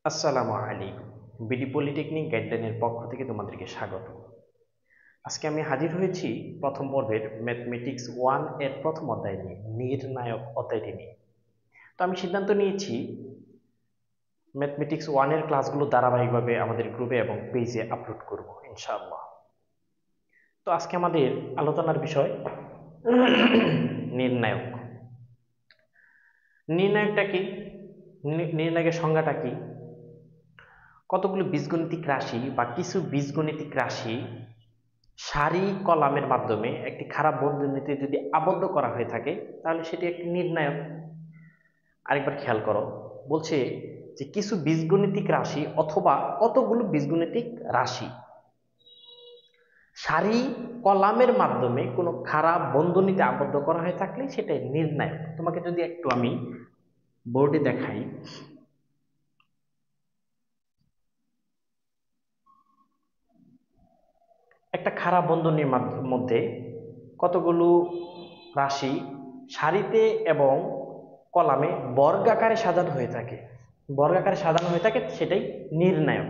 আসসালামু আলাইকুম। BD polytechnic গাইডলাইনের পক্ষ থেকে তোমাদেরকে স্বাগত। আজকে আমি হাজির হয়েছি প্রথম পর্বের ম্যাথমেটিক্স 1 এর প্রথম অধ্যায় নিয়ে, নির্ণায়ক অধ্যায়টি নিয়ে। তো আমি সিদ্ধান্ত নিয়েছি ম্যাথমেটিক্স 1 এর ক্লাসগুলো ধারাবাহিকভাবে আমাদের গ্রুপে এবং পেজে আপলোড করব ইনশাআল্লাহ। তো আজকে আমাদের আলোচনার বিষয় নির্ণায়ক। নির্ণায়কটা কি? নির্ণায়কের সংজ্ঞাটা কি? কতগুলো বীজগণিতিক রাশি বা কিছু বীজগণিতিক রাশি সারি কলামের মাধ্যমে একটি খারাপ বন্ধনীতে যদি আবদ্ধ করা হয়ে থাকে তাহলে সেটি একটি নির্ণায়ক। আরেকবার খেয়াল করো, বলছে যে কিছু বীজগণিতিক রাশি অথবা কতগুলো বীজগণিতিক রাশি সারি কলামের মাধ্যমে কোনো খারাপ বন্ধনীতে আবদ্ধ করা হয়ে থাকলে সেটাই নির্ণায়ক। তোমাকে যদি একটু আমি বোর্ডে দেখাই, একটা খারাপ বন্ধনীর মধ্যে কতগুলো রাশি সারিতে এবং কলামে বর্গাকারে সাজানো হয়ে থাকে, সেটাই নির্ণায়ক।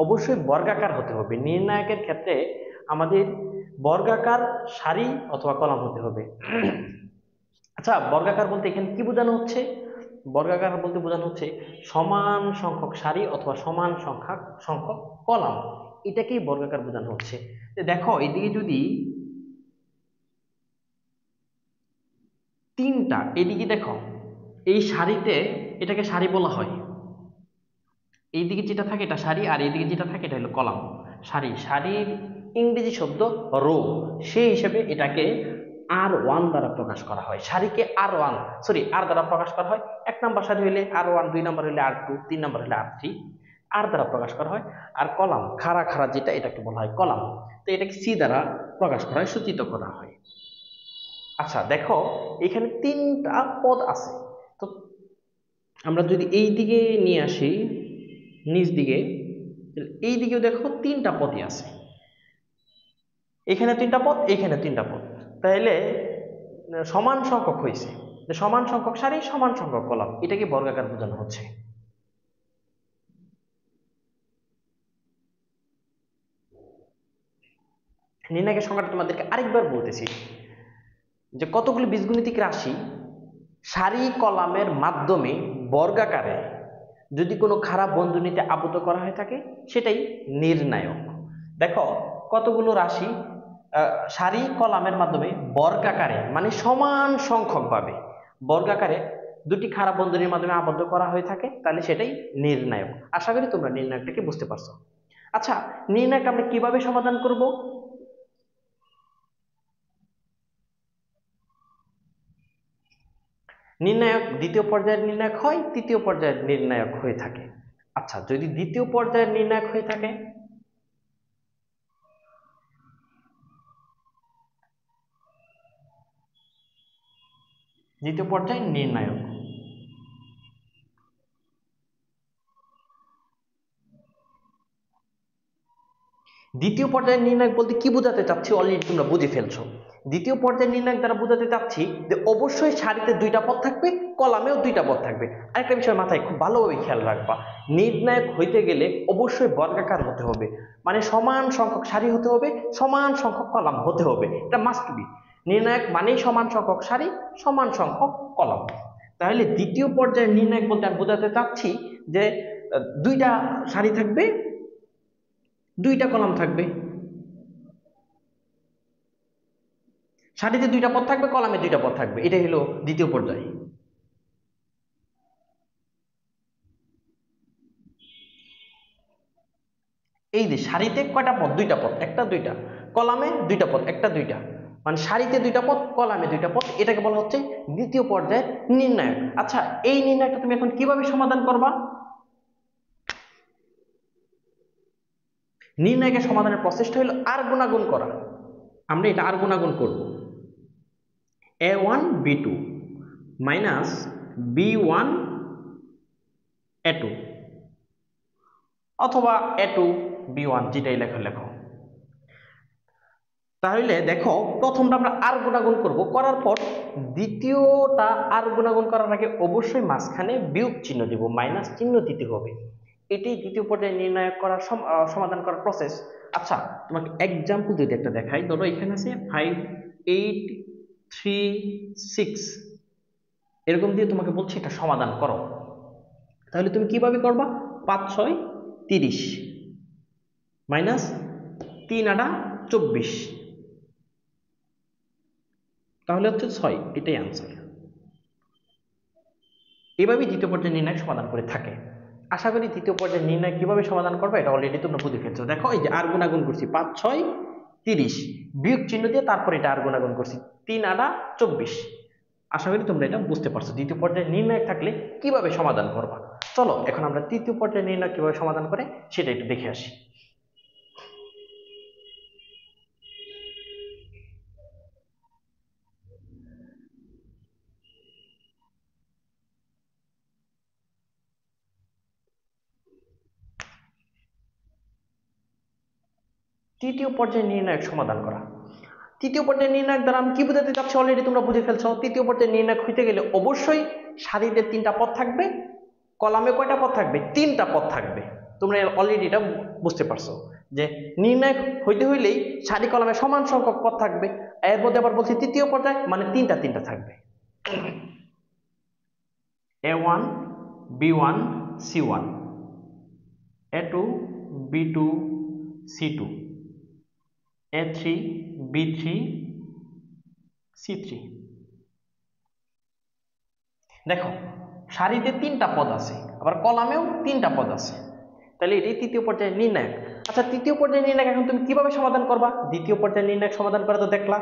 অবশ্যই বর্গাকার হতে হবে। নির্ণায়কের ক্ষেত্রে আমাদের বর্গাকার সারি অথবা কলাম হতে হবে। আচ্ছা, বর্গাকার বলতে এখানে কি বোঝানো হচ্ছে? বর্গাকার বলতে বোঝানো হচ্ছে সমান সংখ্যক সারি অথবা সমান সংখ্যক কলাম, এটাকেই বর্গাকার বোঝানো হচ্ছে। দেখো এদিকে যদি তিনটা, এদিকে দেখো এই সারিতে, এটাকে সারি বলা হয়। এইদিকে যেটা থাকে এটা সারি, আর এইদিকে যেটা থাকে এটা হলো কলাম। সারির ইংরেজি শব্দ রো, সেই হিসেবে এটাকে R1 দ্বারা প্রকাশ করা হয়। সারিকে আর দ্বারা প্রকাশ করা হয়। 1 নম্বর সারি হলে R1, 2 নম্বর হলে R2, 3 নম্বর হলে R3, আর দ্বারা প্রকাশ করা হয়। আর কলাম খাড়া যেটা, এটাকে বলা হয় কলাম। তো এটাকে সি দ্বারা প্রকাশ করা হয়, সূচিত করা হয়। আচ্ছা দেখো, এখানে তিনটা পদ আছে। তো আমরা যদি এই দিকে নিয়ে আসি, নিচ দিকে, এই দিকেও দেখো তিনটা পদই আছে। এখানে তিনটা পদ, এখানে তিনটা পদ, তাহলে সমান সংখ্যক হয়েছে। সমান সংখ্যক সারি, সমান সংখ্যক কলাম, এটাকে বর্গাকার বোঝানো হচ্ছে। নির্ণায়কের সংখ্যাটা তোমাদেরকে আরেকবার বলতেছি, যে কতগুলো বীজগণিতিক রাশি সারি কলামের মাধ্যমে বর্গাকারে যদি কোনো খারাপ বন্ধনীতে আবদ্ধ করা হয়ে থাকে সেটাই নির্ণায়ক। দেখো কতগুলো রাশি সারি কলামের মাধ্যমে বর্গাকারে, মানে সমান সংখ্যক ভাবে বর্গাকারে দুটি খারাপ বন্ধনীর মাধ্যমে আবদ্ধ করা হয়ে থাকে, তাহলে সেটাই নির্ণায়ক। আশা করি তোমরা নির্ণায়কটাকে বুঝতে পারছো। আচ্ছা, নির্ণায়ক আমরা কিভাবে সমাধান করব? নির্ণায়ক দ্বিতীয় পর্যায়ের নির্ণায়ক হয়, তৃতীয় পর্যায়ের নির্ণায়ক হয়ে থাকে। আচ্ছা, যদি দ্বিতীয় পর্যায়ের নির্ণায়ক হয়ে থাকে, দ্বিতীয় পর্যায়ের নির্ণায়ক দ্বিতীয় পর্যায়ের নির্ণায়ক বলতে কি বোঝাতে চাচ্ছি অলরেডি তোমরা বুঝে ফেলছো। দ্বিতীয় পর্যায়ের নির্ণায়ক দ্বারা বোঝাতে চাচ্ছি যে অবশ্যই সারিতে দুইটা পদ থাকবে, কলামেও দুইটা পদ থাকবে। আরেকটা বিষয় মাথায় খুব ভালোভাবে খেয়াল রাখবা, নির্ণায়ক হইতে গেলে অবশ্যই বর্গাকার হতে হবে, মানে সমান সংখ্যক সারি হতে হবে, সমান সংখ্যক কলাম হতে হবে, এটা মাস্ট বি। নির্ণায়ক মানেই সমান সংখ্যক সারি, সমান সংখ্যক কলাম। তাহলে দ্বিতীয় পর্যায়ের নির্ণায়ক বলতে আমি বোঝাতে চাচ্ছি যে দুইটা সারি থাকবে, দুইটা কলাম থাকবে, সারিতে দুইটা পদ থাকবে, কলামে দুইটা পদ থাকবে, এটাই হলো দ্বিতীয় পর্যায়। এই যে সারিতে কয়টা পদ? দুইটা পদ, একটা দুইটা, কলামে দুইটা পদ, একটা দুইটা, মানে সারিতে দুইটা পদ, কলামে দুইটা পদ, এটাকে বলা হচ্ছে দ্বিতীয় পর্যায়ের নির্ণায়ক। আচ্ছা, এই নির্ণায়কটা তুমি এখন কিভাবে সমাধান করবা? নির্ণায়কের সমাধানের প্রসেসটা হলো আর গুণাগুণ করা। আমরা এটা আর গুণাগুণ করব, a1 b2 minus b1 a2, অথবা a2 b1, যেটাই লেখো লেখো। তাহলে দেখো প্রথমটা আমরা আর গুণাগুণ করব, করার পর দ্বিতীয়টা আর গুণাগুণ করার আগে অবশ্যই মাঝখানে বিয়োগ চিহ্ন দিব, মাইনাস চিহ্ন দিতে হবে। এটি দ্বিতীয় পর্যায়ে নির্ণয় করার সমাধান করার প্রসেস। আচ্ছা, তোমাকে এক্সাম্পল যদি একটা দেখাই, ধরো এখানে আছে 5 8 3 6, এরকম দিয়ে তোমাকে বলছি এটা সমাধান করো, তাহলে তুমি কিভাবে করবা? 5 6 30 মাইনাস 3 8 24, তাহলে হচ্ছে 6, এটাই আনসার। এভাবেই দ্বিতীয় পর্যায়ে নির্ণয় সমাধান করে থাকে। আশা করি দ্বিতীয় পর্যায়ে নির্ণয় কিভাবে সমাধান করবে এটা অলরেডি তোমরা বুঝে ফেলছো। দেখো এই যে আর গুণাগুণ করছি 5 6 30, বিয়োগ চিহ্ন দিয়ে তারপর এটা আর গুণাগুণ করছি 3 8 24। আশা করি তোমরা এটা বুঝতে পারছো দ্বিতীয় পর্যায়ে নির্ণয় থাকলে কিভাবে সমাধান করবা। চলো এখন আমরা তৃতীয় পর্যায়ে নির্ণয় কিভাবে সমাধান করে সেটা একটু দেখে আসি। তৃতীয় পর্যায়ে নির্ণায়ক সমাধান করা। তৃতীয় পর্যায়ে নির্ণায়ক দ্বারা আমি কি বোঝাতে চাচ্ছি অলরেডি তোমরা বুঝে ফেলছো। তৃতীয় পর্যায়ে নির্ণায়ক হইতে গেলে অবশ্যই সারিতে 3টা পদ থাকবে, কলামে কয়টা পদ থাকবে? 3টা পদ থাকবে। তোমরা অলরেডি এটা বুঝতে পারছো যে নির্ণায়ক হইতে হইলেই সারি কলামে সমান সংখ্যক পদ থাকবে। এর মধ্যে আবার বলছি তৃতীয় পর্যায়ে মানে 3টা থাকবে, A1 B1 C1, A2 B2 C2, A3 B3 C3। দেখো সারিতে 3টা পদ আছে, আবার কলামেও 3টা পদ আছে, তাহলে এটি তৃতীয় পর্যায়ে নির্ণায়ক। আচ্ছা, তৃতীয় পর্যায়ে নির্ণায়ক এখন তুমি কিভাবে সমাধান করবা? দ্বিতীয় পর্যায়ে নির্ণায়ক সমাধান করা তো দেখলা,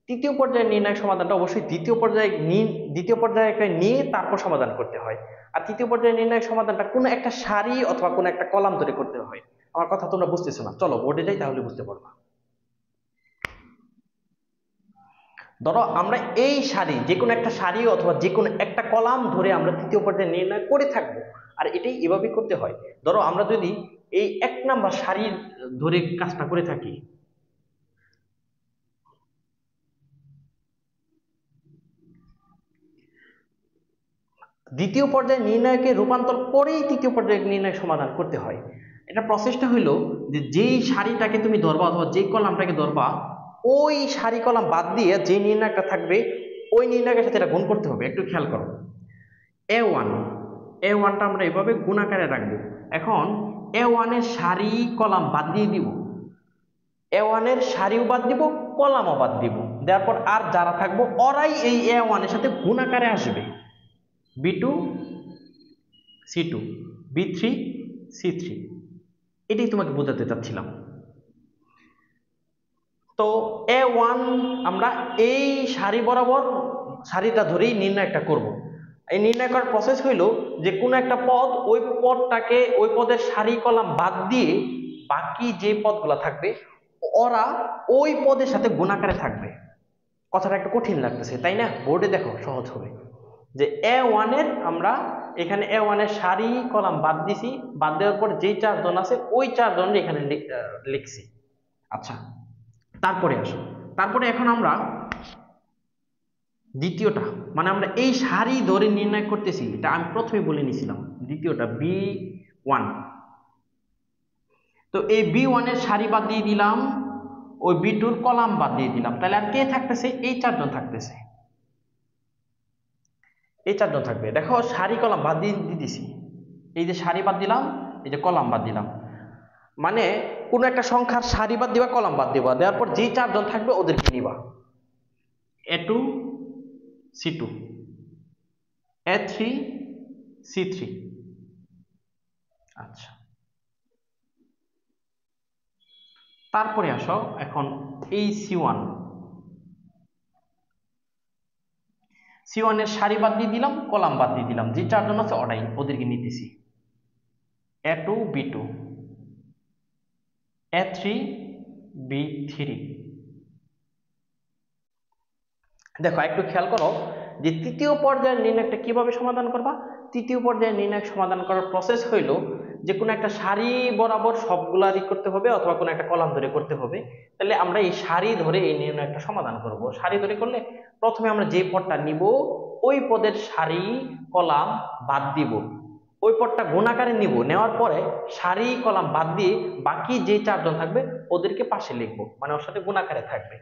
তৃতীয় পর্যায়ে নির্ণায়ক সমাধানটা অবশ্যই দ্বিতীয় পর্যায়ে নিয়ে তারপর সমাধান করতে হয়। আর তৃতীয় পর্যায়ে নির্ণায়ক সমাধানটা কোনো একটা সারি অথবা কোনো একটা কলাম ধরে করতে হয়। আমার কথা তোমরা বুঝতেছো না? চলো বোর্ডে যাই, তাহলে বুঝতে পারবা। ধরো আমরা এই সারি, যে কোনো একটা সারি অথবা যে কোনো একটা কলাম ধরে আমরা তৃতীয় পর্যায়ে নির্ণয় করে থাকবো, আর এটাই এভাবেই করতে হয়। ধরো আমরা যদি এই 1 নাম্বার সারি ধরে কাজটা করে থাকি, দ্বিতীয় পর্যায়ে নির্ণয়কে রূপান্তর করেই তৃতীয় পর্যায়ে নির্ণয় সমাধান করতে হয়। এটা প্রসেসটা হইলো যে যেই সারিটাকে তুমি ধরবা অথবা যে কলামটাকে ধরবা, ওই সারি কলাম বাদ দিয়ে যে নির্ণয়টা থাকবে ওই নির্ণয়কের সাথে এটা গুণ করতে হবে। একটু খেয়াল করো, A1টা আমরা এভাবে গুণ আকারে রাখবো। এখন A1 এর সারি কলাম বাদ দিয়ে দিব, A1 এর সারিও বাদ দিব, কলামও বাদ দিব, দেওয়ার পর আর যারা থাকবো ওরাই এই A1 এর সাথে গুণ আকারে আসবে। B2 C2 B3 C3, এটাই তোমাকে বোঝাতে চাচ্ছিলাম। তো A1 আমরা এই সারি বরাবর সারিটা ধরেই নির্ণয়টা করব। এই নির্ণয় করার প্রসেস হইল যে কোনো একটা পদ, ওই পদটাকে ওই পদের সারি কলাম বাদ দিয়ে বাকি যে পদগুলো থাকবে ওরা ওই পদের সাথে গুণাকারে থাকবে। কথাটা একটু কঠিন লাগতেছে তাই না? বোর্ডে দেখো সহজ হবে। যে A1 এর আমরা এখানে A1 এর সারি কলাম বাদ দিছি, বাদ দেওয়ার পর যেই 4 জন আছে ওই 4 জন এখানে লিখছি। আচ্ছা, তারপরে আসো, তারপরে এখন আমরা দ্বিতীয়টা মানে আমরা এই সারি ধরে নির্ণয় করতেছি, এটা আমি প্রথমে বলে নিয়েছিলাম। দ্বিতীয়টা B1, তো এই B1 এর সারি বাদ দিয়ে দিলাম, ওই B2 এর কলাম বাদ দিয়ে দিলাম, তাহলে আর কে থাকতেছে? এই 4 জন থাকতেছে, এই 4 জন থাকবে। দেখো সারি কলাম বাদ দিয়ে দিছি, এই যে সারি বাদ দিলাম, এই যে কলাম বাদ দিলাম, মানে কোন একটা সংখ্যার সারি বাদ দিবা, কলাম বাদ দিবা, দেওয়ার পর যে 4 জন থাকবে ওদেরকে নিবা। A2 C2 A3 C3। আচ্ছা, তারপরে আসো এখন এই C1 এর সারি বাদ দিয়ে দিলাম, কলাম বাদ দিয়ে দিলাম, যে 4 জন আছে ওদেরকে নিতেছি। A2 B2 A3 B3। দেখো একটু খেয়াল করো যে তৃতীয় পর্যায়ের নির্ণয়টা কিভাবে সমাধান করবা। তৃতীয় পর্যায়ের নির্ণয় সমাধান করার প্রসেস হইল যে কোনো একটা সারি বরাবর সবগুলারই করতে হবে অথবা কোনো একটা কলাম ধরে করতে হবে। তাহলে আমরা এই সারি ধরে এই নির্ণয়টা সমাধান করব। সারি ধরে করলে প্রথমে আমরা যে পদটা নিব ওই পদের সারি কলাম বাদ দিব, ওই পদটা গুণাকারে নিব, নেওয়ার পরে সারি কলাম বাদ দিয়ে বাকি যে চারজন থাকবে ওদেরকে পাশে লিখবো, মানে ওর সাথে গুণাকারে থাকবে।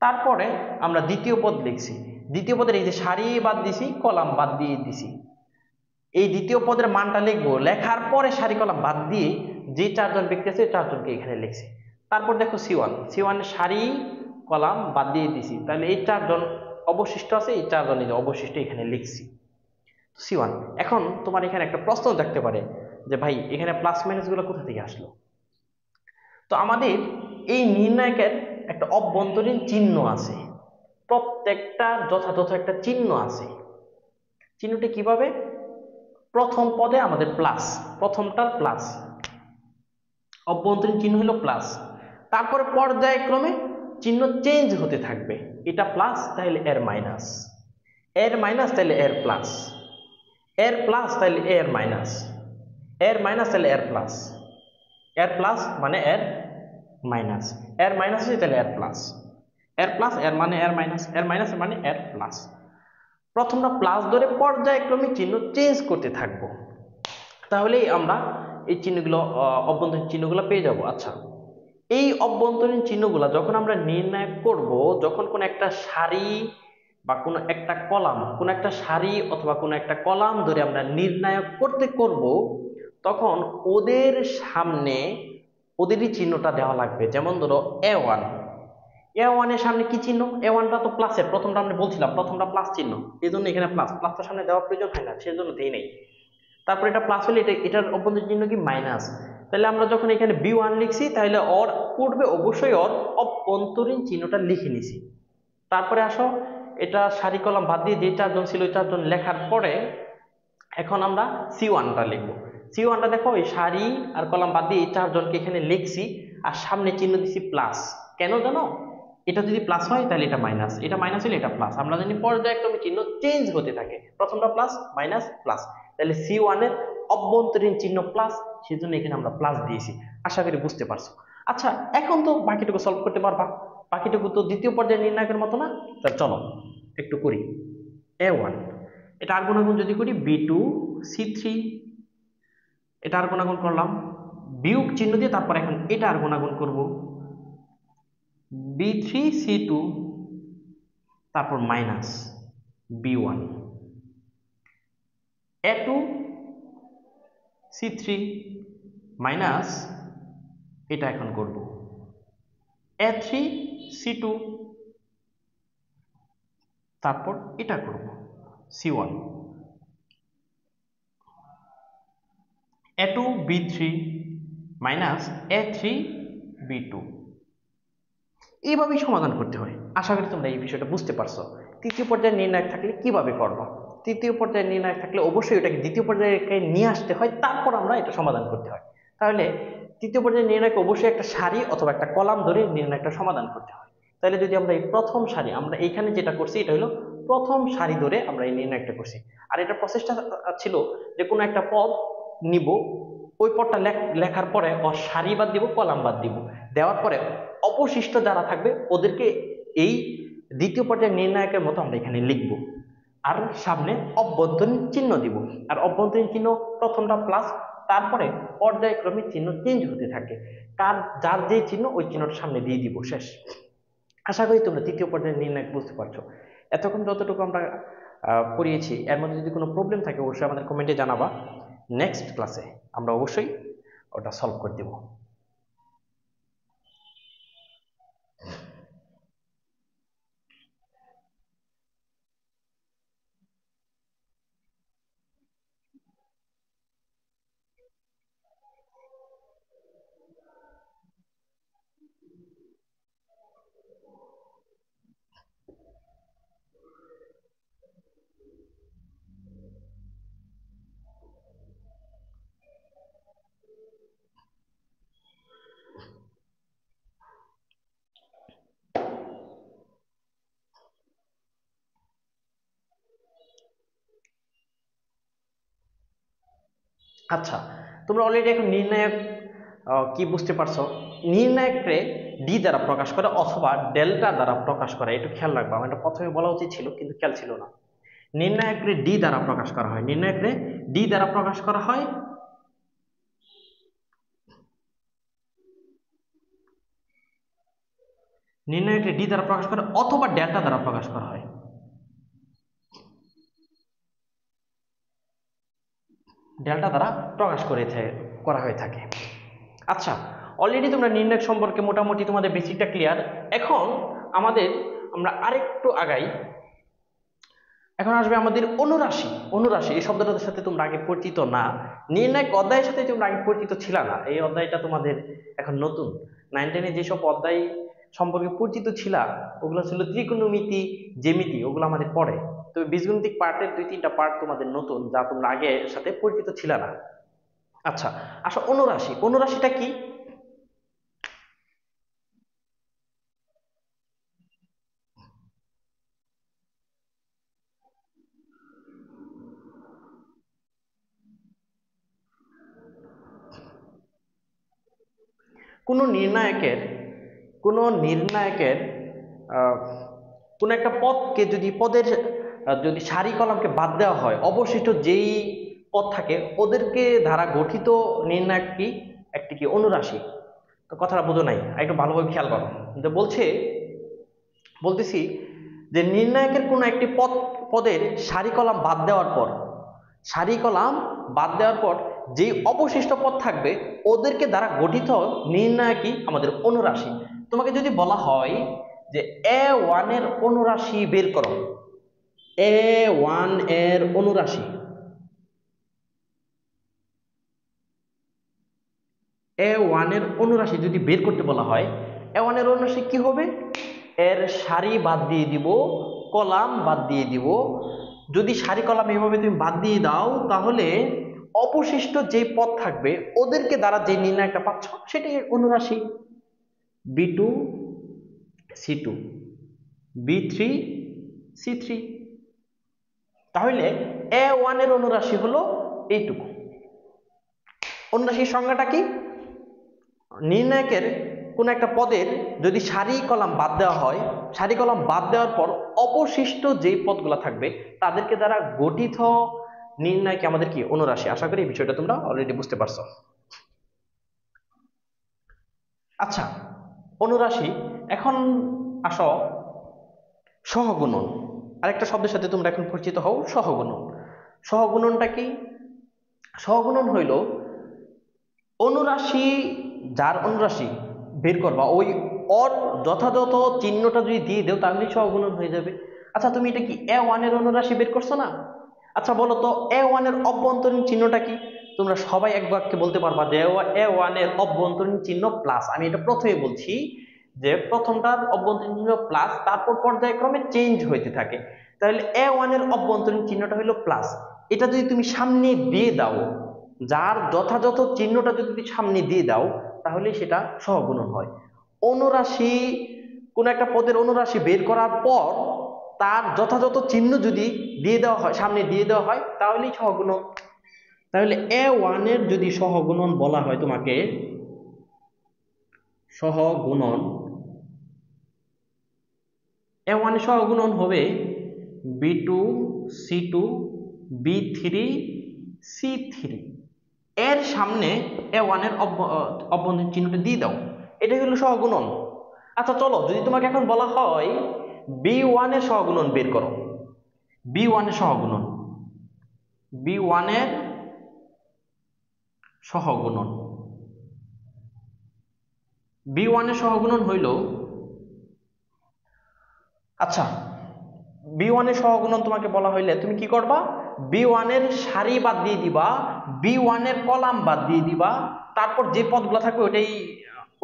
তারপরে আমরা দ্বিতীয় পদ লিখছি, দ্বিতীয় পদের এই যে সারি বাদ দিছি, কলাম বাদ দিয়ে দিছি, এই দ্বিতীয় পদের মানটা লিখবো, লেখার পরে সারি কলাম বাদ দিয়ে যে চারজন ব্যক্তি আছে চারজনকে এখানে লিখছি। তারপর দেখো C1 এর সারি কলাম বাদ দিয়ে দিছি, তাহলে এই চারজন অবশিষ্ট আছে, এই চারজন অবশিষ্ট এখানে লিখছি C1। এখন তোমার এখানে একটা প্রশ্ন থাকতে পারে যে ভাই এখানে প্লাস মাইনাস গুলো কোথা থেকে আসলো। তো আমাদের এই নির্ণায়কের একটা অভ্যন্তরীণ চিহ্ন আছে, প্রত্যেকটা যথাযথ একটা চিহ্ন আছে। চিহ্নটি কিভাবে? প্রথম পদে আমাদের প্লাস, প্রথমটার প্লাস, অভ্যন্তরীণ চিহ্ন হলো প্লাস। তারপরে পর্যায়ক্রমে চিহ্ন চেঞ্জ হতে থাকবে, এটা প্লাস তাহলে এর মাইনাস, এর মাইনাস তাহলে এর প্লাস, এর প্লাস তাহলে এর মাইনাস, এর মাইনাস তাহলে এর প্লাস, এর প্লাস মানে এর মাইনাস, এর মাইনাস তাহলে এর প্লাস, এর প্লাস এর মানে এর মাইনাস, এর মাইনাস মানে এর প্লাস। প্রথমটা প্লাস ধরে পর্যায়ক্রমে চিহ্ন চেঞ্জ করতে থাকবো, তাহলেই আমরা এই চিহ্নগুলো অভ্যন্তরীণ চিহ্নগুলো পেয়ে যাব। আচ্ছা, এই অভ্যন্তরীণ চিহ্নগুলো যখন আমরা নির্ণয় করব, যখন কোনো একটা সারি বা কোনো একটা কলাম, কোনো একটা সারি অথবা কোনো একটা কলাম ধরে আমরা নির্ণয় করব, তখন ওদের সামনে ওদেরই চিহ্নটা দেওয়া লাগবে। যেমন ধরো A1, A1 এর সামনে কি চিহ্ন? A1টা তো প্লাসের, প্রথমটা আমরা বলছিলাম প্রথমটা প্লাস চিহ্ন, এই জন্য এখানে প্লাস, প্লাসটার সামনে দেওয়ার প্রয়োজন হয় না, সেজন্য দেই নেই। তারপর এটা প্লাস হলে এটার অভ্যন্তরীণ চিহ্ন কি? মাইনাস। তাহলে আমরা যখন এখানে B1 লিখছি, তাহলে ওর পূর্বে অবশ্যই ওর অভ্যন্তরীণ চিহ্নটা লিখে নিছি। তারপরে আসো, এটা সারি কলাম বাদ দিয়ে যে চারজন ছিল ওই চারজন লেখার পরে এখন আমরা C1টা লিখবো। C1টা দেখো, এই সারি আর কলাম বাদ দিয়ে এই চারজনকে এখানে লিখছি, আর সামনে চিহ্ন দিছি প্লাস। কেন জানো? এটা যদি প্লাস হয় তাহলে এটা মাইনাস, এটা মাইনাস হলে এটা প্লাস। আমরা জানি পর্যায়ক্রমে চিহ্ন চেঞ্জ হতে থাকে, প্রথমটা প্লাস মাইনাস প্লাস, তাহলে C1 এর অভ্যন্তরীণ চিহ্ন প্লাস, সেজন্য এখানে আমরা প্লাস দিয়েছি। আশা করি বুঝতে পারছো। আচ্ছা, এখন তো বাকিটুকু সলভ করতে পারবা, বাকিটুকু তো দ্বিতীয় পর্যায়ে নির্ণায়কের মতো না? তাহলে চলো একটু করি। A1, এটা আর গুণাগুণ যদি করি B2 C3, এটা আর গুণাগুণ করলাম বিয়োগ চিহ্ন দিয়ে, তারপর এখন এটা আর গুণাগুণ করব B3 C2, তারপর minus B1 A2 C3 minus, এটা এখন করব A3 C2, তারপর এটা করব C1 A2 B3 minus A3 B2। এইভাবেই সমাধান করতে হয়। আশা করি তোমরা এই বিষয়টা বুঝতে পারছো। তৃতীয় পর্যায়ে নির্ণায়ক থাকলে কিভাবে করবা? তৃতীয় পর্যায়ে নির্ণায়ক থাকলে অবশ্যই ওটাকে দ্বিতীয় পর্যায়ে নিয়ে আসতে হয়, তারপর আমরা এটা সমাধান করতে হয়। তাহলে তৃতীয় পর্যায়ে নির্ণায়ক অবশ্যই একটা সারি অথবা একটা কলাম ধরে নির্ণায়কটা সমাধান করতে হয়। তাহলে যদি আমরা এই প্রথম সারি, আমরা এইখানে যেটা করছি এটা হলো প্রথম সারি ধরে আমরা এই নির্ণায়কটা করছি। আর এটা প্রসেসটা ছিল যে কোনো একটা পদ নিব, ওই পদটা লেখার পরে ও সারি বাদ দিব, কলাম বাদ দিব, দেওয়ার পরে অবশিষ্ট যারা থাকবে ওদেরকে এই দ্বিতীয় পর্যায়ে নির্ণায়কের মতো আমরা এখানে লিখব, আর সামনে অভ্যন্তরীণ চিহ্ন দিব। আর অভ্যন্তরীণ চিহ্ন প্রথমটা প্লাস, তারপরে পর্যায়ক্রমে চিহ্ন চেঞ্জ হতে থাকে, যার যে চিহ্ন ওই চিহ্নটার সামনে দিয়ে দিব, শেষ। আশা করি তোমরা তৃতীয় পর্যায়ে নির্ণায়ক বুঝতে পারছো। এতক্ষণ যতটুকু আমরা পড়িয়েছি, এর মধ্যে যদি কোনো প্রবলেম থাকে অবশ্যই আমাদের কমেন্টে জানাবা। নেক্সট ক্লাসে আমরা অবশ্যই ওটা সলভ করে দেব। আচ্ছা, তোমরা অলরেডি এখন নির্ণায়ক কি বুঝতে পারছো। নির্ণায়ককে ডি দ্বারা প্রকাশ করে অথবা ডেল্টা দ্বারা প্রকাশ করে, একটু খেয়াল রাখবা। আমার এটা প্রথমে বলা উচিত ছিল কিন্তু খেয়াল ছিল না। নির্ণায়ককে ডি দ্বারা প্রকাশ করা হয়, নির্ণায়ককে ডি দ্বারা প্রকাশ করা হয়। নির্ণায়ককে ডি দ্বারা প্রকাশ করা অথবা ডেল্টা দ্বারা প্রকাশ করা হয়। ডেল্টা দ্বারা প্রকাশ করা হয়ে থাকে। আচ্ছা, অলরেডি তোমরা নির্ণায়ক সম্পর্কে মোটামুটি তোমাদের বেসিকটা ক্লিয়ার। এখন আমরা আরেকটু আগাই। এখন আসবে আমাদের অনুরাশি। অনুরাশি এই শব্দটার সাথে তোমরা আগে পরিচিত না, নির্ণায়ক অধ্যায়ের সাথে তোমরা আগে পরিচিত ছিল না। এই অধ্যায়টা তোমাদের এখন নতুন। 9, 10 যেসব অধ্যায় সম্পর্কে পরিচিত ছিল ওগুলো ছিল ত্রিকোণমিতি, জ্যামিতি, ওগুলো আমাদের পড়ে। তবে বীজগণিতিক পার্টের 2-3টা পার্ট তোমাদের নতুন, যা তোমরা আগে সাথে পরিচিত ছিল না। আচ্ছা, আসো অনুরাশি। অনুরাশিটা কি? কোনো নির্ণায়কের কোনো একটা পদকে যদি সারি কলামকে বাদ দেওয়া হয়, অবশিষ্ট যেই পদ থাকে ওদেরকে দ্বারা গঠিত নির্ণায়ক কি? একটি কি? অনুরাশি। তো কথাটা বোঝো নাই, একটু ভালোভাবে খেয়াল করো। বলতেছি যে নির্ণায়কের কোনো একটি পদের সারি কলাম বাদ দেওয়ার পর যেই অবশিষ্ট পদ থাকবে ওদেরকে দ্বারা গঠিত নির্ণায়কই আমাদের অনুরাশি। তোমাকে যদি বলা হয় যে A1 এর অনুরাশি বের করো, A1 এর অনুরাশি, A1 এর অনুরাশি যদি বের করতে বলা হয়, A1 এর অনুরাশি কি হবে? এর সারি বাদ দিয়ে দিব, কলাম বাদ দিয়ে দিব। যদি সারি কলাম এভাবে তুমি বাদ দিয়ে দাও, তাহলে অবশিষ্ট যে পদ থাকবে ওদেরকে দ্বারা যে নির্ণায়কটা পাচ্ছ সেটাই অনুরাশি। B2 C2, B3 C3। তাহলে A1 এর অনুরাশি হলো এইটুকু। অনুরাশির সংজ্ঞাটা কি? নির্ণায়কের কোন একটা পদের যদি সারি কলাম বাদ দেওয়া হয়, সারি কলাম বাদ দেওয়ার পর অবশিষ্ট যেই পদগুলো থাকবে তাদেরকে দ্বারা গঠিত নির্ণায়কে আমাদের কি? অনুরাশি। আশা করি এই বিষয়টা তোমরা অলরেডি বুঝতে পারছো। আচ্ছা, অনুরাশি। এখন আসো সহগুণন। আরেকটা শব্দের সাথে তোমরা এখন পরিচিত হও, সহগুণন। সহগুণনটা কি? সহগুণন হইল অনুরাশি, যার অনুরাশি বের করবা ওই অর যথাযথ চিহ্নটা যদি দিয়ে দেও তাহলেই সহগুণন হয়ে যাবে। আচ্ছা, তুমি এটা কি A1 এর অনুরাশি বের করছো না? আচ্ছা বলো তো A1 এর অভ্যন্তরীণ চিহ্নটা কি? তোমরা সবাই এক বাক্যে বলতে পারবা যে A1 এর অভ্যন্তরীণ চিহ্ন প্লাস। আমি এটা প্রথমে বলছি যে প্রথমটার অভ্যন্তরীণ চিহ্ন প্লাস, তারপর পর্যায়ক্রমে চেঞ্জ হইতে থাকে। তাহলে A1 এর অভ্যন্তরীণ চিহ্নটা হলো প্লাস। এটা যদি তুমি সামনে দিয়ে দাও, যার যথাযথ চিহ্নটা যদি সামনে দিয়ে দাও তাহলে সেটা সহগুণন হয়। অনুরাশি, কোন একটা পদের অনুরাশি বের করার পর তার যথাযথ চিহ্ন যদি দিয়ে দেওয়া হয়, সামনে দিয়ে দেওয়া হয়, তাহলেই সহগুণন। তাহলে A1 এর যদি সহগুণন বলা হয় তোমাকে, সহগুণন A1 এর সহগুণন হবে B2 C2 B3 C3। এর সামনে A1 এর অভ্যন্তরীণ চিহ্নটা দিয়ে দাও, এটাই হলো সহগুণন। আচ্ছা চলো, যদি তোমাকে এখন বলা হয় B1 এর সহগুণন বের করো, B1 এর সহগুণন, B1 এর সহগুণন, B1 এর সহগুণন হইল, আচ্ছা B1 এর সহগুণন তোমাকে বলা হইলে তুমি কি করবা? B1 এর সারি বাদ দিয়ে দিবা, B1 এর কলাম বাদ দিয়ে দিবা, তারপর যে পদগুলো থাকবে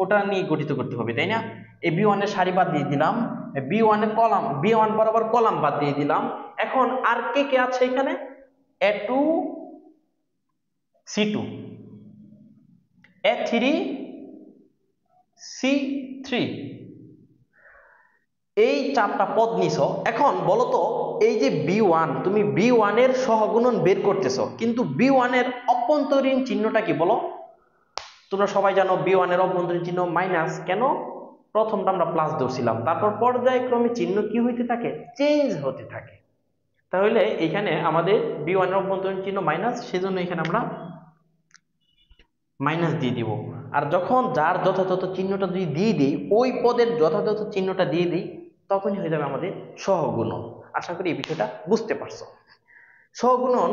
ওটা নিয়ে গঠিত করতে হবে, তাই না? এই B1 এর সারি বাদ দিয়ে দিলাম, B1 এর কলাম, B1 বরাবর কলাম বাদ দিয়ে দিলাম। এখন আর কে কে আছে এখানে? A2 C2 A3 C3, এই চারটা পদ নিছো। এখন বলো তো এই যে B1, তুমি B1 এর সহগুণন বের করতেছো, কিন্তু B1 এর অভ্যন্তরীণ চিহ্নটা কি বলো? তোমরা সবাই জানো B1 এর অভ্যন্তরীণ চিহ্ন মাইনাস। কেন? প্রথমটা আমরা প্লাস ধরছিলাম, তারপর পর্যায়ক্রমে চিহ্ন কি হইতে থাকে? চেঞ্জ হতে থাকে। তাহলে এখানে আমাদের B1 এর অভ্যন্তরীণ চিহ্ন মাইনাস, সেজন্য এখানে আমরা মাইনাস দিয়ে দিব। আর যখন যার যথাযথ চিহ্নটা যদি দিয়ে দিই, ওই পদের যথাযথ চিহ্নটা দিয়ে দিই, তখনই হয়ে যাবে আমাদের সহগুণন। আশা করি এই বিষয়টা বুঝতে পারছো। সহগুণন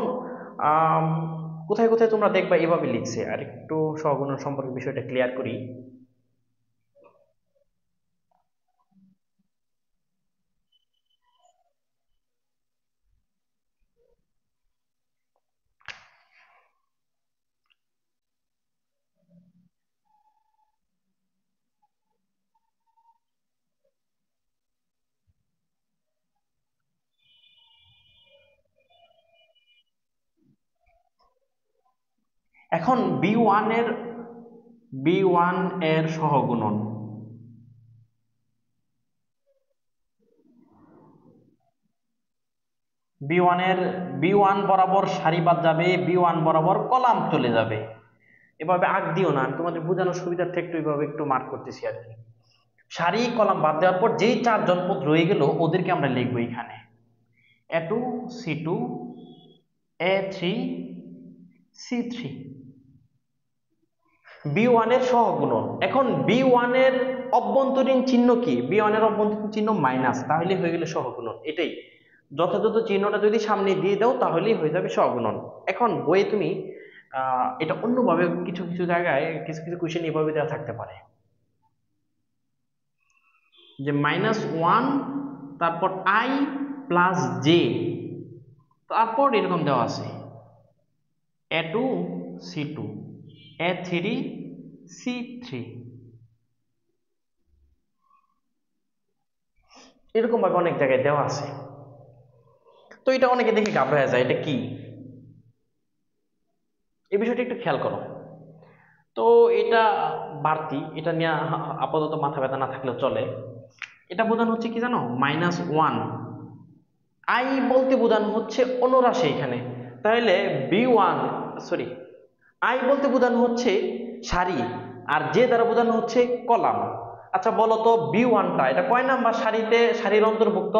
কোথায় কোথায় তোমরা দেখবা এভাবে লিখছে, আর একটু সহগুণন সম্পর্কে বিষয়টা ক্লিয়ার করি। এখন বি ওয়ান এর সহগুণন, বি ওয়ান বরাবর সারি বাদ যাবে, বি ওয়ান বরাবর কলাম চলে যাবে। এভাবে আগ দিও না, আমি তোমাদের বোঝানোর সুবিধার্থে একটু এভাবে একটু মার্ক করতেছি আর কি। সারি কলাম বাদ দেওয়ার পর যেই চারজন পদ রয়ে গেল ওদেরকে আমরা লিখবো এখানে A2 C2 A3 C3, B1 এর সহগুণন। এখন B1 এর অভ্যন্তরীণ চিহ্ন কি? B1 এর অভ্যন্তরীণ চিহ্ন মাইনাস, তাহলেই হয়ে গেল সহগুণন। এটাই যথাযথ চিহ্নটা যদি সামনে দিয়ে দাও তাহলেই হয়ে যাবে সহগুণন। এখন বইয়ে তুমি এটা অন্যভাবে কিছু কিছু জায়গায় কিছু কিছু কোশ্চেন এভাবে দেওয়া থাকতে পারে যে -1 তারপর I প্লাস J, তারপর এরকম দেওয়া আছে A2 C2 A3 C3, এরকম ভাবে অনেক জায়গায় দেওয়া আছে। তো এটা অনেকে দেখে ঘাবড়ে যায়, এটা কি? এই বিষয়টা একটু খেয়াল করো। তো এটা বাড়তি, এটা নিয়ে আপাতত মাথা ব্যথা না থাকলেও চলে। এটা বোঝানো হচ্ছে কি জানো, -1 I বলতে বোঝানো হচ্ছে অনুরাশি এখানে। তাহলে I বলতে বোঝানো হচ্ছে সারি, আর যে দ্বারা বোঝানো হচ্ছে কলাম। আচ্ছা বলো তো B1টা এটা কয় নাম্বার সারির অন্তর্ভুক্ত?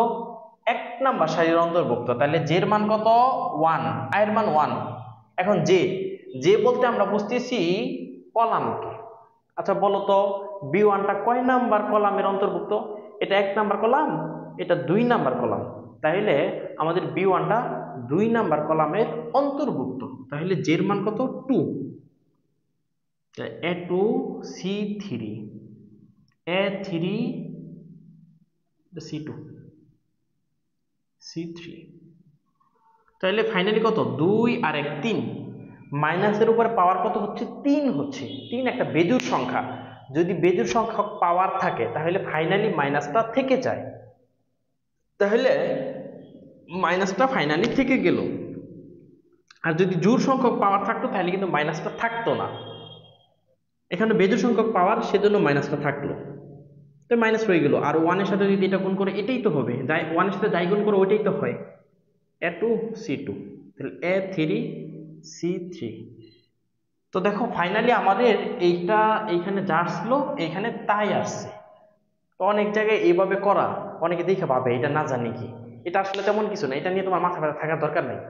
1 নাম্বার সারির অন্তর্ভুক্ত। তাহলে জের মান কত? 1, I এর মান 1। এখন যে বলতে আমরা বুঝতেছি কলামকে। আচ্ছা বলো তো B1টা কয় নাম্বার কলামের অন্তর্ভুক্ত? এটা 1 নাম্বার কলাম, এটা 2 নাম্বার কলাম। তাহলে আমাদের B1টা 2 নাম্বার কলামের অন্তর্ভুক্ত। তাহলে জের মান কত? 2। A2 C3 A3 C2 C3, তাহলে ফাইনালি কত? 2 আর 1 3। মাইনাসের উপরে পাওয়ার কত হচ্ছে? 3 হচ্ছে। 3 একটা বেজোড় সংখ্যা, যদি বেজোড় সংখ্যক পাওয়ার থাকে তাহলে ফাইনালি মাইনাসটা থেকে যায়, তাহলে মাইনাসটা ফাইনালি থেকে গেল। আর যদি জোড় সংখ্যক পাওয়ার থাকতো তাহলে কিন্তু মাইনাসটা থাকতো না। এখানে বেজোড় সংখ্যক পাওয়ার, সেজন্য মাইনাসটা থাকলো, তো মাইনাস রয়ে গেল। আর 1 এর সাথে যদি এটা গুণ করে এটাই তো হবে, 1 এর সাথে যাই গুণ করে ওইটাই তো হয়, A2 C2, তাহলে A3 C3। তো দেখো ফাইনালি আমাদের এইখানে যা আসলো এইখানে তাই আসছে। তো অনেক জায়গায় এইভাবে করা অনেকে দেখে ভাবে এটা না জানি কি, এটা আসলে তেমন কিছু না, এটা নিয়ে তোমার মাথা ব্যথা থাকার দরকার নেই।